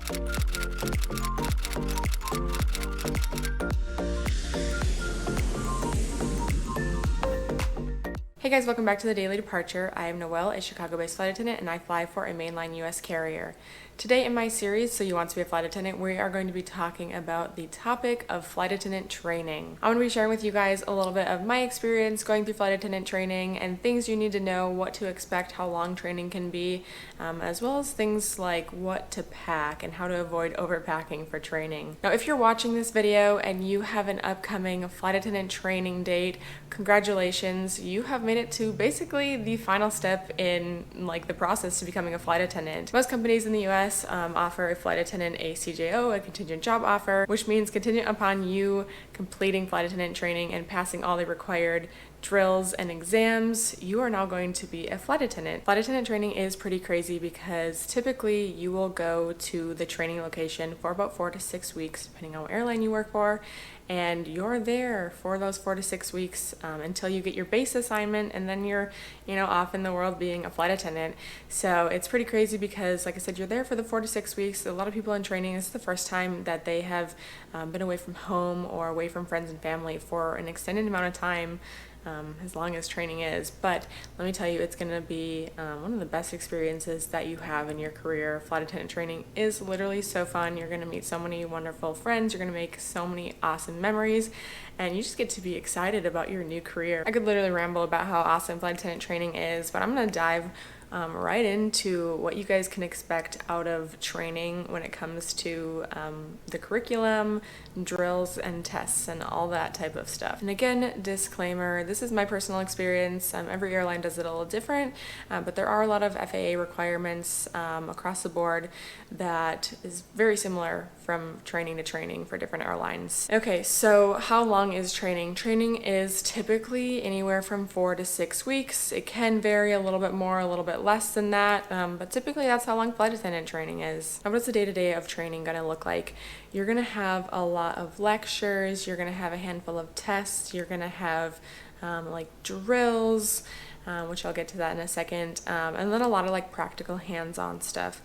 Hey guys, welcome back to the Daily Departure. I am Noelle, a Chicago-based flight attendant, and I fly for a mainline U.S. carrier. Today in my series, So You Want to Be a Flight Attendant, we are going to be talking about the topic of flight attendant training. I'm going to be sharing with you guys a little bit of my experience going through flight attendant training and things you need to know, what to expect, how long training can be, as well as things like what to pack and how to avoid overpacking for training. Now, if you're watching this video and you have an upcoming flight attendant training date, congratulations, you have made it to basically the final step in the process to becoming a flight attendant. Most companies in the US offer a flight attendant a CJO, a contingent job offer, which means contingent upon you completing flight attendant training and passing all the required drills and exams, you are now going to be a flight attendant. Flight attendant training is pretty crazy because typically you will go to the training location for about 4 to 6 weeks, depending on what airline you work for, and you're there for those 4 to 6 weeks until you get your base assignment, and then you're, off in the world being a flight attendant. So it's pretty crazy because, like I said, you're there for the 4 to 6 weeks. A lot of people in training, this is the first time that they have been away from home or away from friends and family for an extended amount of time. As long as training is. But let me tell you, it's going to be one of the best experiences that you have in your career. Flight attendant training is literally so fun. You're going to meet so many wonderful friends. You're going to make so many awesome memories, and you just get to be excited about your new career. I could literally ramble about how awesome flight attendant training is, but I'm going to dive right into what you guys can expect out of training when it comes to the curriculum, drills, and tests, and all that type of stuff. And again, disclaimer, this is my personal experience. Every airline does it a little different, but there are a lot of FAA requirements across the board that is very similar from training to training for different airlines. Okay, so how long is training? Training is typically anywhere from 4 to 6 weeks. It can vary a little bit more, a little bit less than that, but typically that's how long flight attendant training is. Now, what's the day-to-day of training going to look like? You're going to have a lot of lectures, you're going to have a handful of tests, you're going to have drills, which I'll get to that in a second, and then a lot of practical hands-on stuff.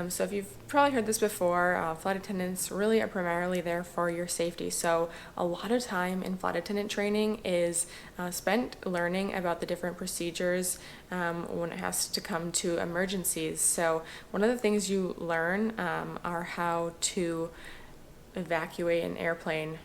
So if you've probably heard this before, flight attendants really are primarily there for your safety. So a lot of time in flight attendant training is spent learning about the different procedures when it has to come to emergencies. So one of the things you learn are how to evacuate an airplane.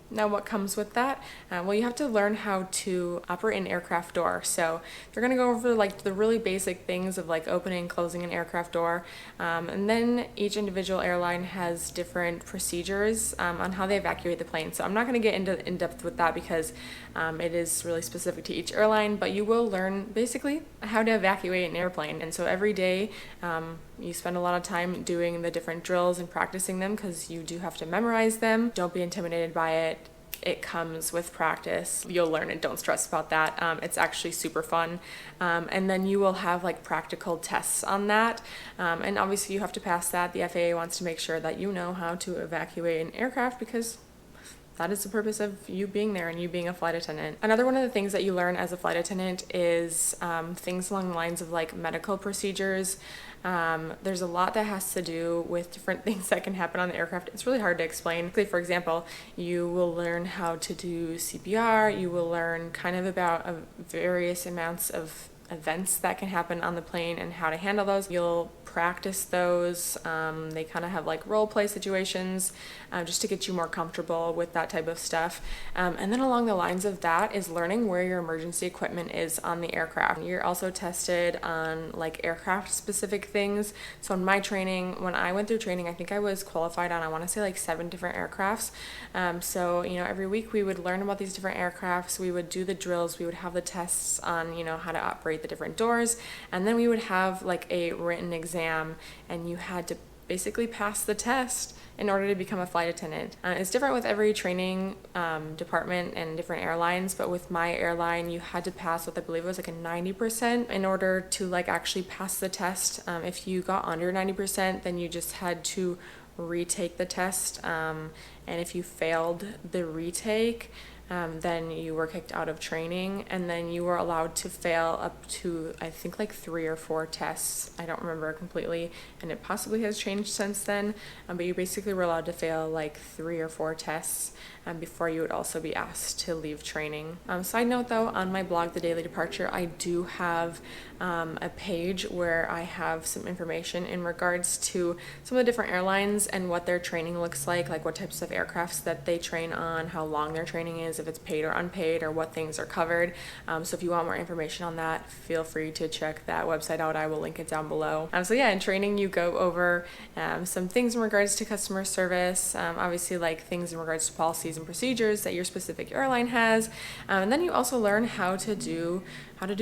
Now, what comes with that? Well, you have to learn how to operate an aircraft door. So they're going to go over the really basic things of opening and closing an aircraft door. And then each individual airline has different procedures on how they evacuate the plane. So I'm not going to get in depth with that because it is really specific to each airline, but you will learn basically how to evacuate an airplane. And so every day you spend a lot of time doing the different drills and practicing them because you do have to memorize them. Don't be intimidated by it. It comes with practice. You'll learn it. Don't stress about that. It's actually super fun. And then you will have practical tests on that. And obviously you have to pass that. The FAA wants to make sure that you know how to evacuate an aircraft because that is the purpose of you being there and you being a flight attendant. Another one of the things that you learn as a flight attendant is things along the lines of medical procedures. There's a lot that has to do with different things that can happen on the aircraft. It's really hard to explain. For example, you will learn how to do CPR. You will learn kind of about various amounts of events that can happen on the plane and how to handle those. You'll practice those. They kind of have role play situations just to get you more comfortable with that type of stuff. And then along the lines of that is learning where your emergency equipment is on the aircraft. You're also tested on aircraft specific things. So in my training, when I went through training, I think I was qualified on, I want to say 7 different aircrafts. So every week we would learn about these different aircrafts. We would do the drills. We would have the tests on how to operate the different doors, and then we would have a written exam, and you had to basically pass the test in order to become a flight attendant. It's different with every training department and different airlines, but with my airline, you had to pass what I believe was a 90% in order to actually pass the test. If you got under 90%, then you just had to retake the test, and if you failed the retake, then you were kicked out of training, and then you were allowed to fail up to, I think, like 3 or 4 tests. I don't remember completely, and it possibly has changed since then, but you basically were allowed to fail like 3 or 4 tests before you would also be asked to leave training. Side note though, on my blog, The Daily Departure, I do have a page where I have some information in regards to some of the different airlines and what their training looks like what types of aircrafts that they train on, how long their training is, if it's paid or unpaid, or what things are covered. So if you want more information on that, feel free to check that website out. I will link it down below. So yeah, in training you go over some things in regards to customer service, obviously like things in regards to policies and procedures that your specific airline has, and then you also learn how to do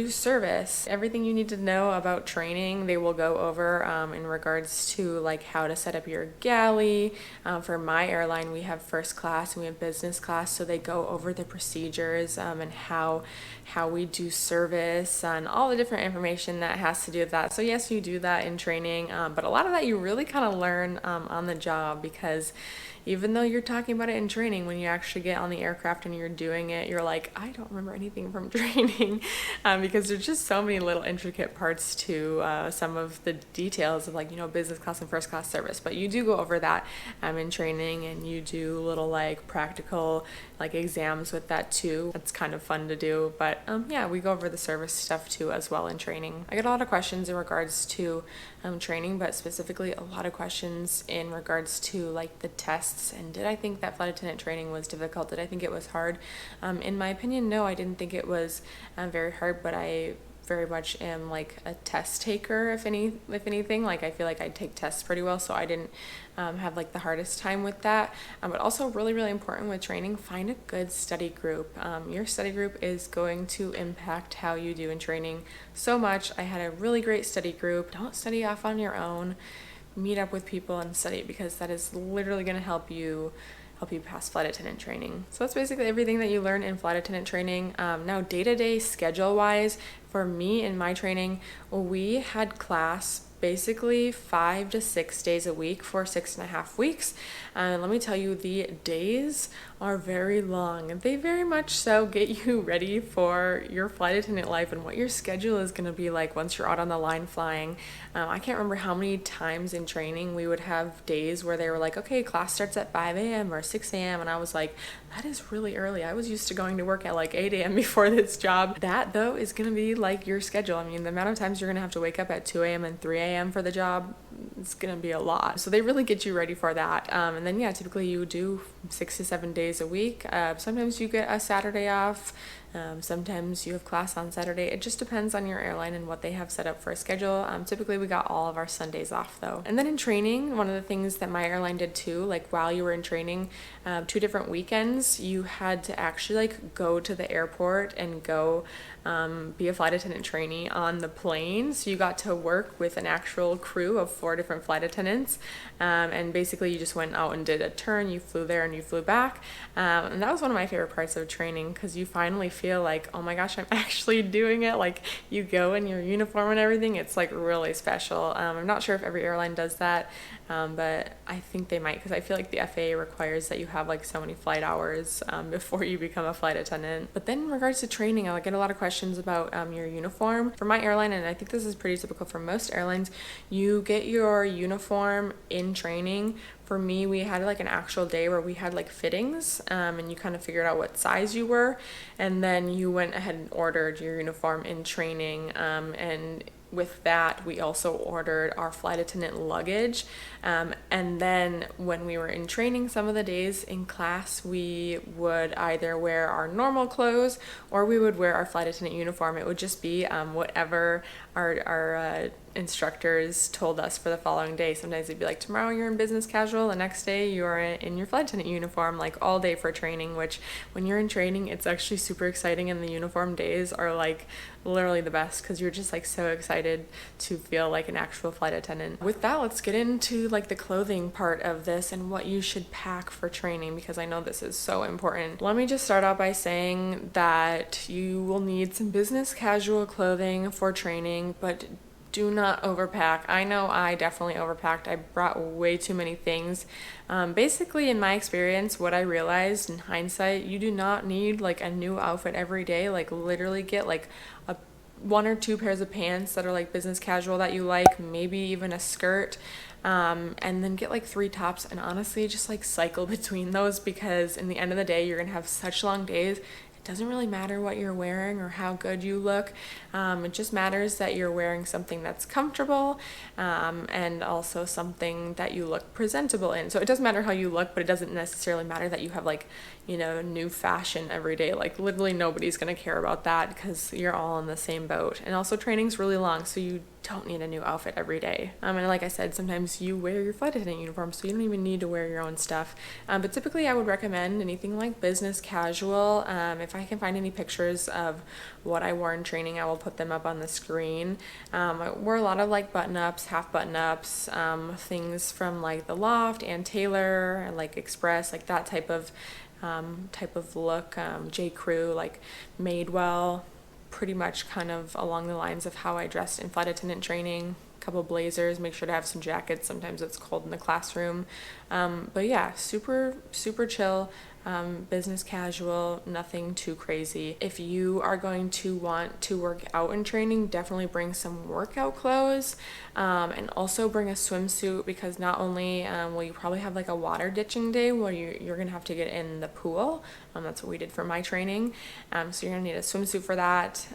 service. Everything you need to know about training, they will go over in regards to like how to set up your galley. For my airline, we have first class and we have business class, so they go over the procedures and how we do service and all the different information that has to do with that. So yes, you do that in training, but a lot of that you really kind of learn on the job, because even though you're talking about it in training, when you actually get on the aircraft and you're doing it, you're like, I don't remember anything from training, because there's just so many little intricate parts to some of the details of business class and first class service. But you do go over that in training, and you do little practical exams with that too. It's kind of fun to do, but yeah, we go over the service stuff too as well in training. I get a lot of questions in regards to training, but specifically a lot of questions in regards to the tests, and did I think that flight attendant training was difficult? Did I think it was hard? In my opinion, no, I didn't think it was very hard, but I very much am a test taker, if anything. I feel like I take tests pretty well, so I didn't have the hardest time with that. But also really important with training, find a good study group. Your study group is going to impact how you do in training so much. I had a really great study group. Don't study off on your own. Meet up with people and study, because that is literally going to help you pass flight attendant training. So that's basically everything that you learn in flight attendant training. Now day-to-day schedule wise, for me in my training, we had class basically 5 to 6 days a week for 6.5 weeks. And let me tell you, the days are very long. They very much so get you ready for your flight attendant life and what your schedule is going to be like once you're out on the line flying. I can't remember how many times in training we would have days where they were like, okay, class starts at 5 a.m. or 6 a.m. And I was like, that is really early. I was used to going to work at 8 a.m. before this job. That though is going to be your schedule. I mean, the amount of times you're going to have to wake up at 2 a.m. and 3 a.m. for the job, it's going to be a lot. So they really get you ready for that. And then yeah, typically you do 6 to 7 days a week. Sometimes you get a Saturday off. Sometimes you have class on Saturday. It just depends on your airline and what they have set up for a schedule. Typically we got all of our Sundays off though. And then in training, one of the things that my airline did too, while you were in training, 2 different weekends, you had to actually go to the airport and go be a flight attendant trainee on the plane. So you got to work with an actual crew of 4 different flight attendants, and basically you just went out and did a turn. You flew there and you flew back, and that was one of my favorite parts of training, because you finally feel like, oh my gosh, I'm actually doing it. You go in your uniform and everything. It's really special. I'm not sure if every airline does that, but I think they might, because I feel like the FAA requires that you have so many flight hours before you become a flight attendant. But then in regards to training, I get a lot of questions about your uniform. For my airline, and I think this is pretty typical for most airlines, you get your uniform in training. For me, we had an actual day where we had fittings, and you kind of figured out what size you were, and then you went ahead and ordered your uniform in training, and with that, we also ordered our flight attendant luggage. And then when we were in training, some of the days in class, we would either wear our normal clothes or we would wear our flight attendant uniform. It would just be whatever our instructors told us for the following day. Sometimes they'd be like, tomorrow you're in business casual, the next day you're in your flight attendant uniform, all day for training, which when you're in training, it's actually super exciting, and the uniform days are literally the best, because you're just so excited to feel like an actual flight attendant. With that, let's get into the clothing part of this and what you should pack for training, because I know this is so important. Let me just start out by saying that you will need some business casual clothing for training, but do not overpack. I know I definitely overpacked. I brought way too many things. Basically, in my experience, what I realized in hindsight, you do not need like a new outfit every day. Like literally get like a 1 or 2 pairs of pants that are like business casual that you like, maybe even a skirt, and then get like 3 tops, and honestly just like cycle between those, because in the end of the day you're gonna have such long days. It doesn't really matter what you're wearing or how good you look. It just matters that you're wearing something that's comfortable, and also something that you look presentable in. So it doesn't matter how you look, but it doesn't necessarily matter that you have like, you know, new fashion every day. Like literally nobody's gonna care about that because you're all in the same boat. And also training's really long, so you don't need a new outfit every day. And like I said, sometimes you wear your flight attendant uniform, so you don't even need to wear your own stuff. But typically I would recommend anything like business casual. If I can find any pictures of what I wore in training, I will put them up on the screen. I wore a lot of like button-ups, half button-ups, things from like the Loft and Taylor, like Express, like that type of look. J. Crew, like Madewell, pretty much kind of along the lines of how I dressed in flight attendant training. A couple blazers, make sure to have some jackets. Sometimes it's cold in the classroom. But yeah, super chill, business casual, nothing too crazy. If you are going to want to work out in training, definitely bring some workout clothes, and also bring a swimsuit, because not only will you probably have like a water ditching day where you're gonna have to get in the pool. That's what we did for my training. So you're gonna need a swimsuit for that.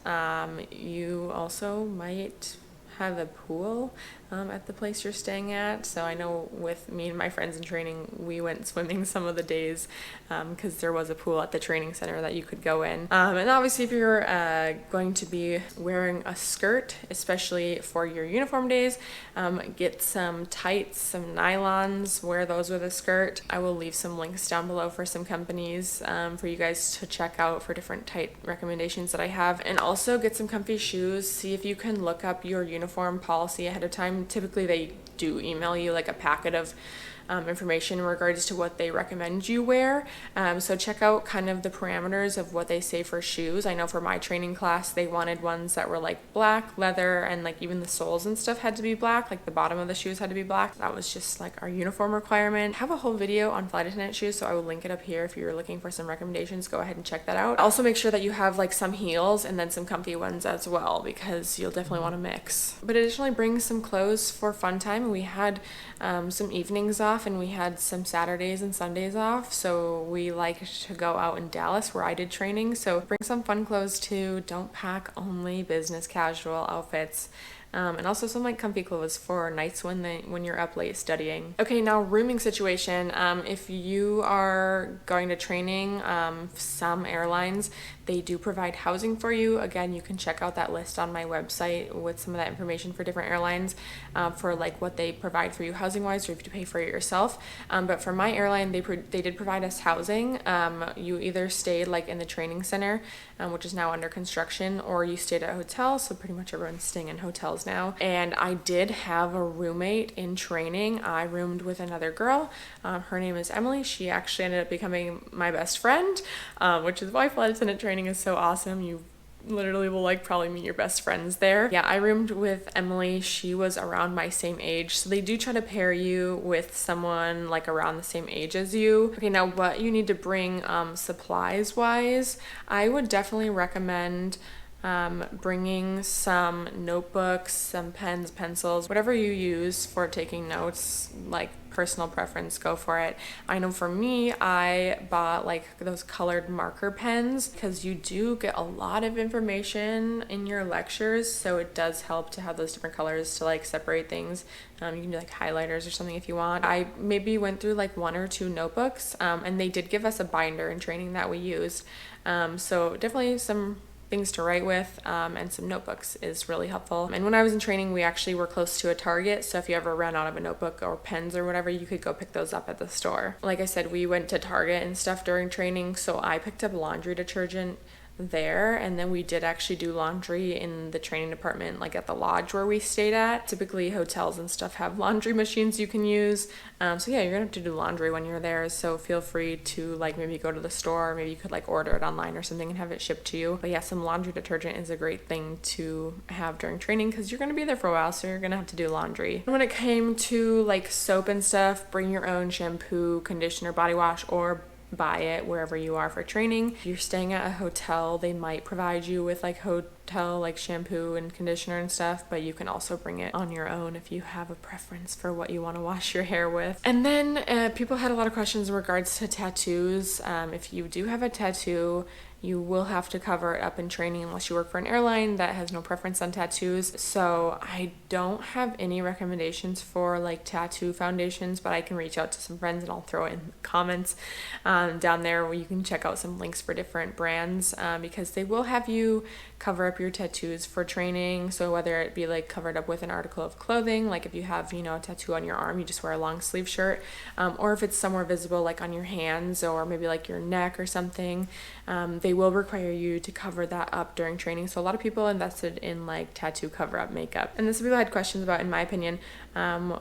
You also might have a pool at the place you're staying at. So I know with me and my friends in training, we went swimming some of the days because there was a pool at the training center that you could go in. And obviously if you're going to be wearing a skirt, especially for your uniform days, get some tights, some nylons, wear those with a skirt. I will leave some links down below for some companies for you guys to check out for different tight recommendations that I have. And also get some comfy shoes. See if you can look up your uniform policy ahead of time. Typically they do email you like a packet of information in regards to what they recommend you wear. So check out kind of the parameters of what they say for shoes. I know for my training class, they wanted ones that were like black leather, and like even the soles and stuff had to be black, like the bottom of the shoes had to be black. That was just like our uniform requirement. I have a whole video on flight attendant shoes, so I will link it up here if you're looking for some recommendations. Go ahead and check that out. Also make sure that you have like some heels and then some comfy ones as well, because you'll definitely want to mix. But additionally, bring some clothes for fun time. We had some evenings off, and we had some Saturdays and Sundays off, so we like to go out in Dallas where I did training. So bring some fun clothes too. Don't pack only business casual outfits. And also some like comfy clothes for nights when you're up late studying. Okay, now rooming situation. If you are going to training, some airlines, they do provide housing for you. Again, you can check out that list on my website with some of that information for different airlines, for like what they provide for you housing wise, or if you pay for it yourself. But for my airline, they did provide us housing. You either stayed like in the training center, which is now under construction, or you stayed at a hotel. So pretty much everyone's staying in hotels now. And I did have a roommate in training. I roomed with another girl. Her name is Emily. She actually ended up becoming my best friend, which is why flight attendant training is so awesome. You literally will like probably meet your best friends there. Yeah, I roomed with Emily. She was around my same age. So they do try to pair you with someone like around the same age as you. Okay, now what you need to bring supplies wise, I would definitely recommend bringing some notebooks, some pens, pencils, whatever you use for taking notes, like personal preference, go for it. I know for me, I bought like those colored marker pens because you do get a lot of information in your lectures, so it does help to have those different colors to like separate things. You can do like highlighters or something if you want. I maybe went through like 1 or 2 notebooks, and they did give us a binder in training that we used. So definitely some things to write with, and some notebooks is really helpful. And when I was in training, we actually were close to a Target, so if you ever ran out of a notebook or pens or whatever, you could go pick those up at the store. Like I said, we went to Target and stuff during training, so I picked up laundry detergent, there. And then we did actually do laundry in the training department, like at the lodge where we stayed at. Typically hotels and stuff have laundry machines you can use. So yeah, you're gonna have to do laundry when you're there, so feel free to like maybe go to the store, maybe you could like order it online or something and have it shipped to you. But yeah, some laundry detergent is a great thing to have during training because you're gonna be there for a while, so you're gonna have to do laundry. And when it came to like soap and stuff, bring your own shampoo, conditioner, body wash, or buy it wherever you are for training. If you're staying at a hotel, they might provide you with like hotel like shampoo and conditioner and stuff, but you can also bring it on your own if you have a preference for what you want to wash your hair with. And then people had a lot of questions in regards to tattoos. If you do have a tattoo, you will have to cover it up in training unless you work for an airline that has no preference on tattoos. So I don't have any recommendations for like tattoo foundations, but I can reach out to some friends and I'll throw it in the comments down there where you can check out some links for different brands because they will have you cover up your tattoos for training. So whether it be like covered up with an article of clothing, like if you have, you know, a tattoo on your arm, you just wear a long sleeve shirt, or if it's somewhere visible like on your hands or maybe like your neck or something, they will require you to cover that up during training. So a lot of people invested in like tattoo cover up makeup. And this people had questions about, in my opinion,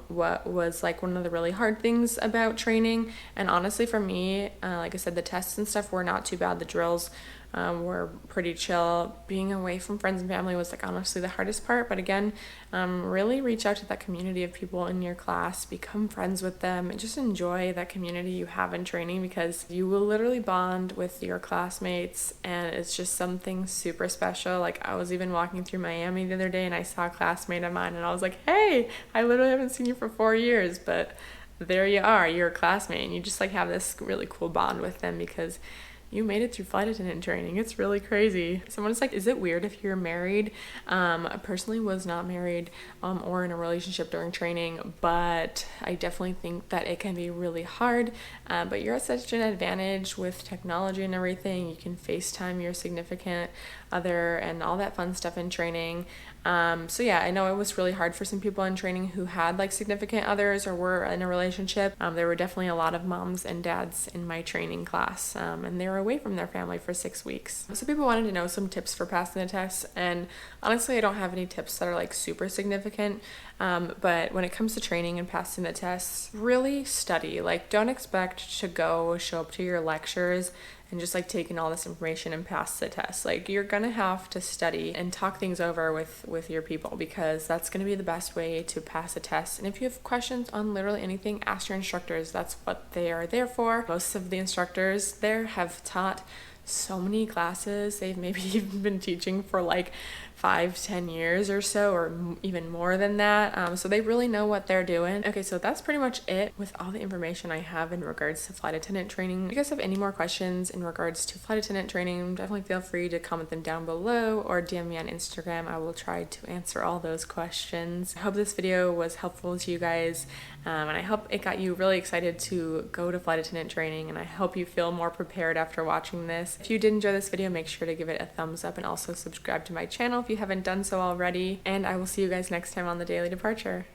what was like one of the really hard things about training. And honestly for me, like I said, the tests and stuff were not too bad. The drills were pretty chill. Being away from friends and family was like honestly the hardest part. But again, really reach out to that community of people in your class, become friends with them, and just enjoy that community you have in training because you will literally bond with your classmates and it's just something super special. Like I was even walking through Miami the other day and I saw a classmate of mine and I was like, hey, I literally haven't seen you for 4 years, but there you are, you're a classmate, and you just like have this really cool bond with them because you made it through flight attendant training. It's really crazy. Someone's like, is it weird if you're married? I personally was not married or in a relationship during training, but I definitely think that it can be really hard. But you're at such an advantage with technology and everything. You can FaceTime your significant other and all that fun stuff in training. So yeah, I know it was really hard for some people in training who had like significant others or were in a relationship. There were definitely a lot of moms and dads in my training class, and they were away from their family for 6 weeks. So people wanted to know some tips for passing the tests, and honestly, I don't have any tips that are like super significant. But when it comes to training and passing the tests, really study. Like, don't expect to show up to your lectures and just like taking all this information and pass the test. Like, you're gonna have to study and talk things over with your people because that's gonna be the best way to pass a test. And if you have questions on literally anything, ask your instructors. That's what they are there for. Most of the instructors there have taught so many classes. They've maybe even been teaching for like 5-10 years or so, or even more than that. So they really know what they're doing. Okay, so that's pretty much it with all the information I have in regards to flight attendant training. If you guys have any more questions in regards to flight attendant training, definitely feel free to comment them down below or DM me on Instagram. I will try to answer all those questions. I hope this video was helpful to you guys, and I hope it got you really excited to go to flight attendant training, and I hope you feel more prepared after watching this. If you did enjoy this video, make sure to give it a thumbs up and also subscribe to my channel if you haven't done so already, and I will see you guys next time on The Daily Departure.